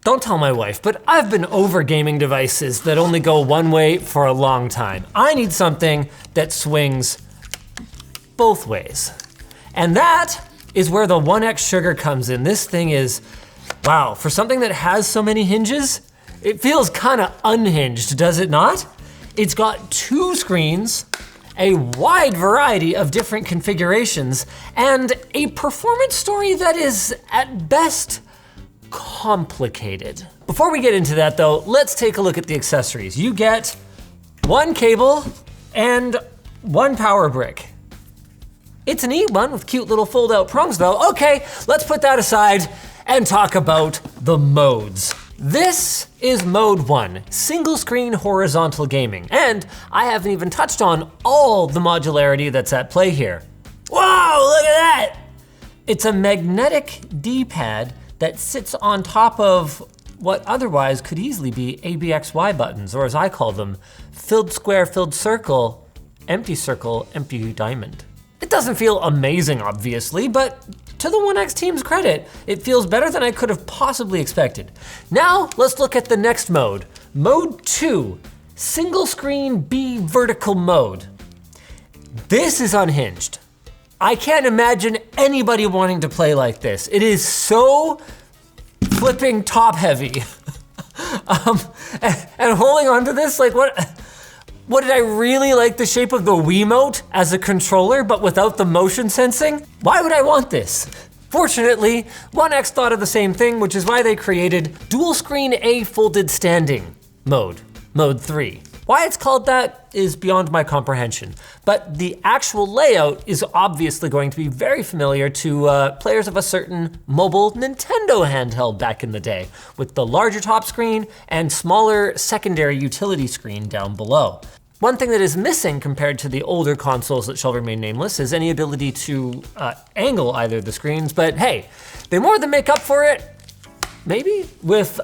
Don't tell my wife, but I've been over gaming devices that only go one way for a long time. I need something that swings both ways. And that is where the OneXSugar comes in. This thing is, wow, for something that has so many hinges, it feels kind of unhinged, does it not? It's got 2 screens, a wide variety of different configurations, and a performance story that is, at best, complicated. Before we get into that though, let's take a look at the accessories. You get 1 cable and 1 power brick. It's a neat one with cute little fold out prongs though. Okay, let's put that aside and talk about the modes. This is mode 1, single screen horizontal gaming. And I haven't even touched on all the modularity that's at play here. Whoa, look at that! It's a magnetic D-pad that sits on top of what otherwise could easily be ABXY buttons, or as I call them, filled square, filled circle, empty diamond. It doesn't feel amazing, obviously, but to the One X team's credit, it feels better than I could have possibly expected. Now, let's look at the next mode. Mode 2, single screen B vertical mode. This is unhinged. I can't imagine anybody wanting to play like this. It is so flipping top heavy. And holding onto this, like what did I really like the shape of the Wiimote as a controller, but without the motion sensing? Why would I want this? Fortunately, One X thought of the same thing, which is why they created dual screen A folded standing mode, mode 3. Why it's called that is beyond my comprehension, but the actual layout is obviously going to be very familiar to players of a certain mobile Nintendo handheld back in the day, with the larger top screen and smaller secondary utility screen down below. One thing that is missing compared to the older consoles that shall remain nameless is any ability to angle either of the screens, but hey, they more than make up for it, maybe, with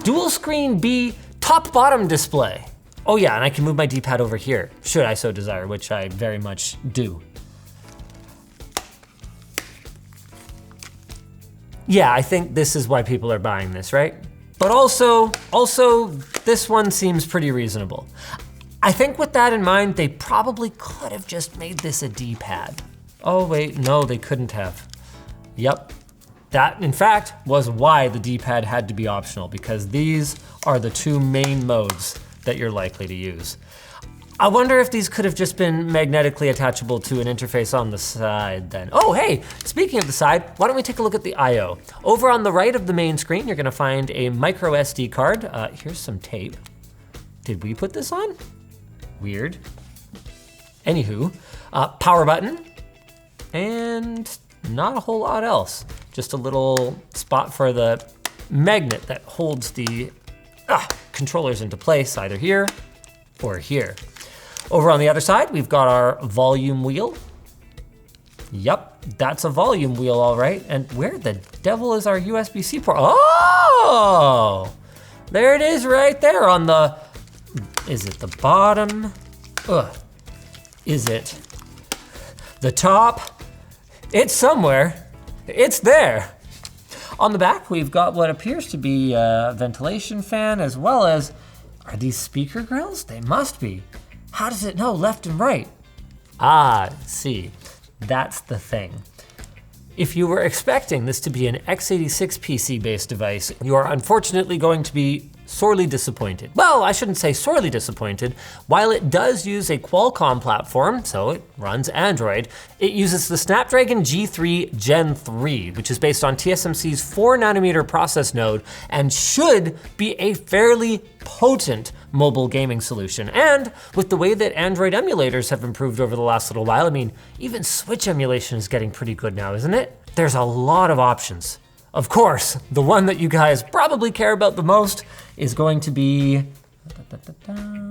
dual screen B top-bottom display. Oh yeah, and I can move my D-pad over here, should I so desire, which I very much do. Yeah, I think this is why people are buying this, right? But also, this one seems pretty reasonable. I think with that in mind, they probably could have just made this a D-pad. Oh wait, no, they couldn't have. Yep, that in fact was why the D-pad had to be optional, because these are the 2 main modes that you're likely to use. I wonder if these could have just been magnetically attachable to an interface on the side then. Oh, hey, speaking of the side, why don't we take a look at the I/O? Over on the right of the main screen, you're gonna find a micro SD card. Here's some tape. Did we put this on? Weird. Anywho, power button, and not a whole lot else. Just a little spot for the magnet that holds the controllers into place, either here or here. Over on the other side, we've got our volume wheel. Yep, that's a volume wheel, all right. And where the devil is our USB-C port? Oh, there it is right there on the, is it the bottom? Is it the top? It's somewhere, it's there. On the back, we've got what appears to be a ventilation fan, as well as, are these speaker grills? They must be. How does it know left and right? Ah, see, that's the thing. If you were expecting this to be an x86 PC-based device, you are unfortunately going to be sorely disappointed. Well, I shouldn't say sorely disappointed. While it does use a Qualcomm platform, so it runs Android, it uses the Snapdragon G3 Gen 3, which is based on TSMC's 4nm process node and should be a fairly potent mobile gaming solution. And with the way that Android emulators have improved over the last little while, I mean, even Switch emulation is getting pretty good now, isn't it? There's a lot of options. Of course, the one that you guys probably care about the most is going to be,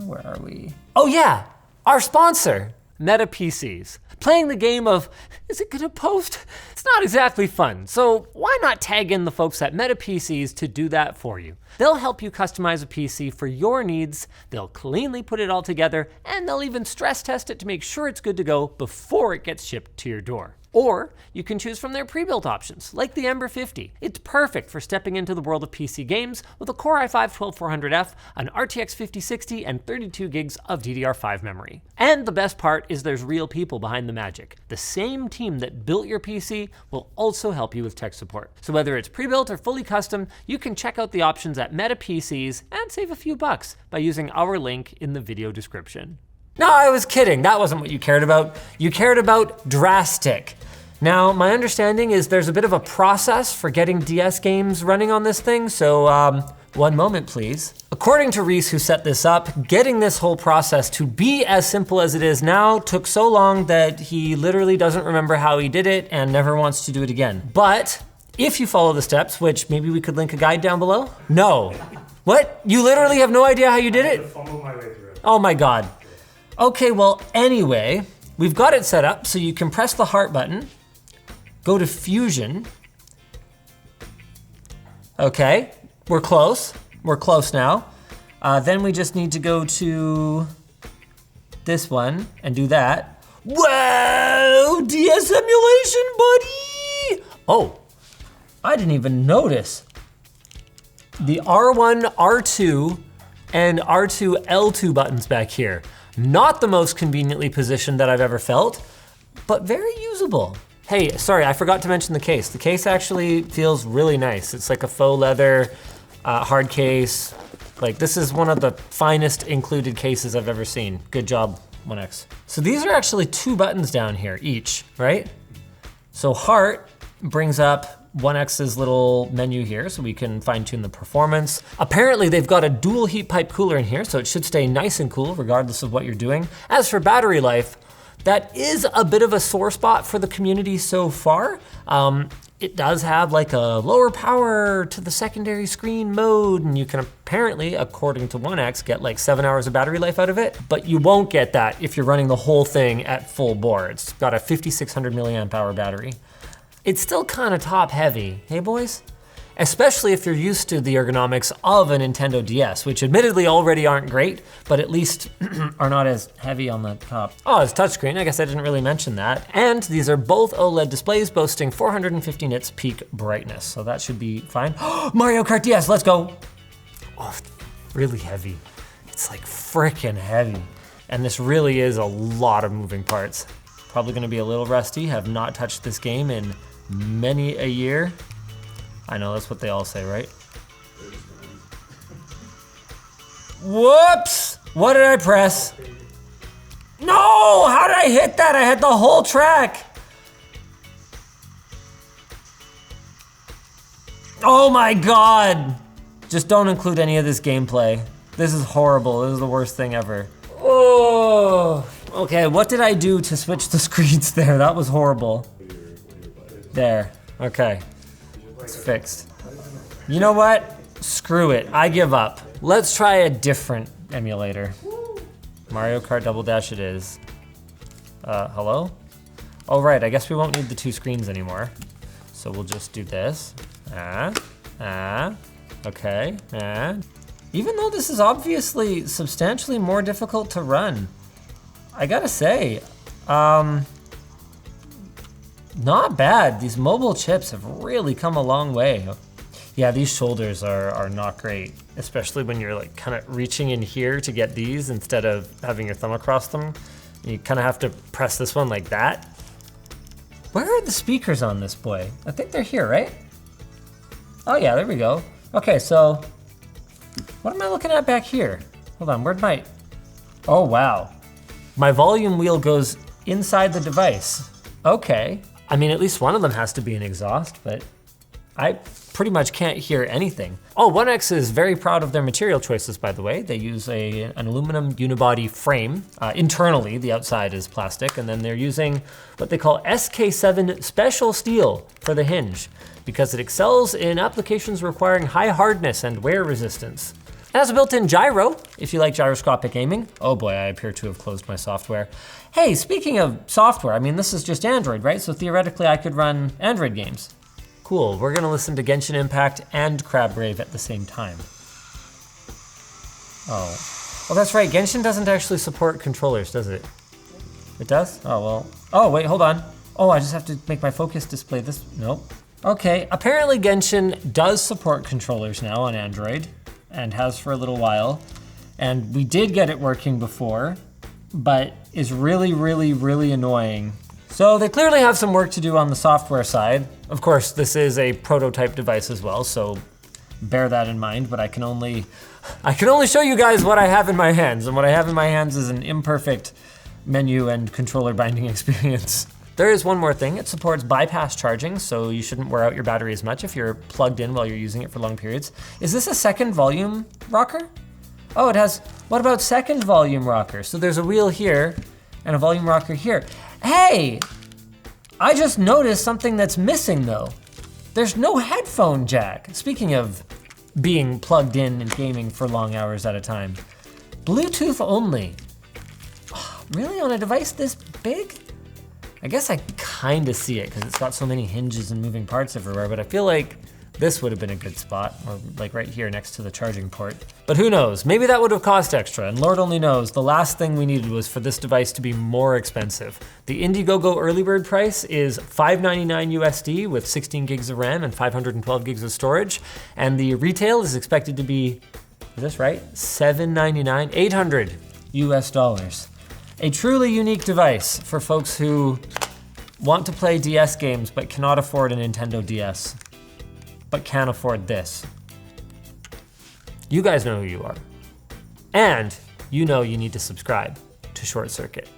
where are we? Oh yeah, our sponsor, Meta PCs. Playing the game of, is it gonna post? It's not exactly fun, so why not tag in the folks at Meta PCs to do that for you? They'll help you customize a PC for your needs, they'll cleanly put it all together, and they'll even stress test it to make sure it's good to go before it gets shipped to your door. Or you can choose from their pre-built options, like the Ember 50. It's perfect for stepping into the world of PC games with a Core i5-12400F, an RTX 5060, and 32 gigs of DDR5 memory. And the best part is there's real people behind the magic. The same team that built your PC will also help you with tech support. So whether it's pre-built or fully custom, you can check out the options at Meta PCs and save a few bucks by using our link in the video description. No, I was kidding. That wasn't what you cared about. You cared about drastic. Now, my understanding is there's a bit of a process for getting DS games running on this thing, so one moment, please. According to Reese, who set this up, getting this whole process to be as simple as it is now took so long that he literally doesn't remember how he did it and never wants to do it again. But if you follow the steps, which maybe we could link a guide down below? No. What? You literally have no idea how you did it? I fumbled my way through it. Oh my God. Okay, well, anyway, we've got it set up so you can press the heart button, go to Fusion. Okay, we're close. We're close now. Then we just need to go to this one and do that. Whoa, DS emulation, buddy! Oh, I didn't even notice. The R1, R2, and R2, L2 buttons back here. Not the most conveniently positioned that I've ever felt, but very usable. Hey, sorry, I forgot to mention the case. The case actually feels really nice. It's like a faux leather, hard case. Like, this is one of the finest included cases I've ever seen. Good job, OneX. So these are actually 2 buttons down here each, right? So heart brings up OneX's little menu here so we can fine tune the performance. Apparently they've got a dual heat pipe cooler in here, so it should stay nice and cool regardless of what you're doing. As for battery life, that is a bit of a sore spot for the community so far. It does have like a lower power to the secondary screen mode, and you can apparently, according to OneX, get like 7 hours of battery life out of it, but you won't get that if you're running the whole thing at full bore. It's got a 5600 milliamp hour battery. It's still kind of top heavy, hey boys? Especially if you're used to the ergonomics of a Nintendo DS, which admittedly already aren't great, but at least are not as heavy on the top. Oh, it's touchscreen, I guess I didn't really mention that. And these are both OLED displays boasting 450 nits peak brightness, so that should be fine. Mario Kart DS, let's go. Oh, really heavy. It's like frickin' heavy. And this really is a lot of moving parts. Probably gonna be a little rusty, have not touched this game in many a year. I know, that's what they all say, right? Whoops! What did I press? No! How did I hit that? I had the whole track! Oh my God! Just don't include any of this gameplay. This is horrible. This is the worst thing ever. Oh! Okay, what did I do to switch the screens there? That was horrible. There, okay. It's fixed. You know what? Screw it, I give up. Let's try a different emulator. Mario Kart Double Dash it is. Hello? Oh right, I guess we won't need the 2 screens anymore. So we'll just do this. Okay, Even though this is obviously substantially more difficult to run, I gotta say, not bad. These mobile chips have really come a long way. Yeah, these shoulders are not great, especially when you're like kind of reaching in here to get these instead of having your thumb across them. You kind of have to press this one like that. Where are the speakers on this boy? I think they're here, right? Oh yeah, there we go. Okay, so what am I looking at back here? Hold on, where'd my, oh wow. My volume wheel goes inside the device. Okay. I mean, at least one of them has to be an exhaust, but I pretty much can't hear anything. Oh, OneX is very proud of their material choices, by the way. They use an aluminum unibody frame. Internally, the outside is plastic, and then they're using what they call SK7 special steel for the hinge, because it excels in applications requiring high hardness and wear resistance. It has a built-in gyro, if you like gyroscopic aiming. Oh boy, I appear to have closed my software. Hey, speaking of software, I mean, this is just Android, right? So theoretically, I could run Android games. Cool, we're gonna listen to Genshin Impact and Crab Rave at the same time. Oh, that's right, Genshin doesn't actually support controllers, does it? It does? Oh, well. Oh, wait, hold on. Oh, I just have to make my focus display this. Nope. Okay, apparently Genshin does support controllers now on Android and has for a little while. And we did get it working before, but is really, really, really annoying. So they clearly have some work to do on the software side. Of course, this is a prototype device as well, so bear that in mind, but I can only show you guys what I have in my hands, and what I have in my hands is an imperfect menu and controller binding experience. There is one more thing. It supports bypass charging, so you shouldn't wear out your battery as much if you're plugged in while you're using it for long periods. Is this a second volume rocker? Oh, it has, what about second volume rocker? So there's a wheel here and a volume rocker here. Hey, I just noticed something that's missing though. There's no headphone jack. Speaking of being plugged in and gaming for long hours at a time. Bluetooth only. Really, on a device this big? I guess I kinda see it because it's got so many hinges and moving parts everywhere, but I feel like this would have been a good spot, or like right here next to the charging port. But who knows, maybe that would have cost extra, and Lord only knows, the last thing we needed was for this device to be more expensive. The Indiegogo early bird price is $599 USD with 16 gigs of RAM and 512 gigs of storage, and the retail is expected to be, is this right? $799, $800 US. A truly unique device for folks who want to play DS games but cannot afford a Nintendo DS, but can afford this. You guys know who you are. And you know you need to subscribe to Short Circuit.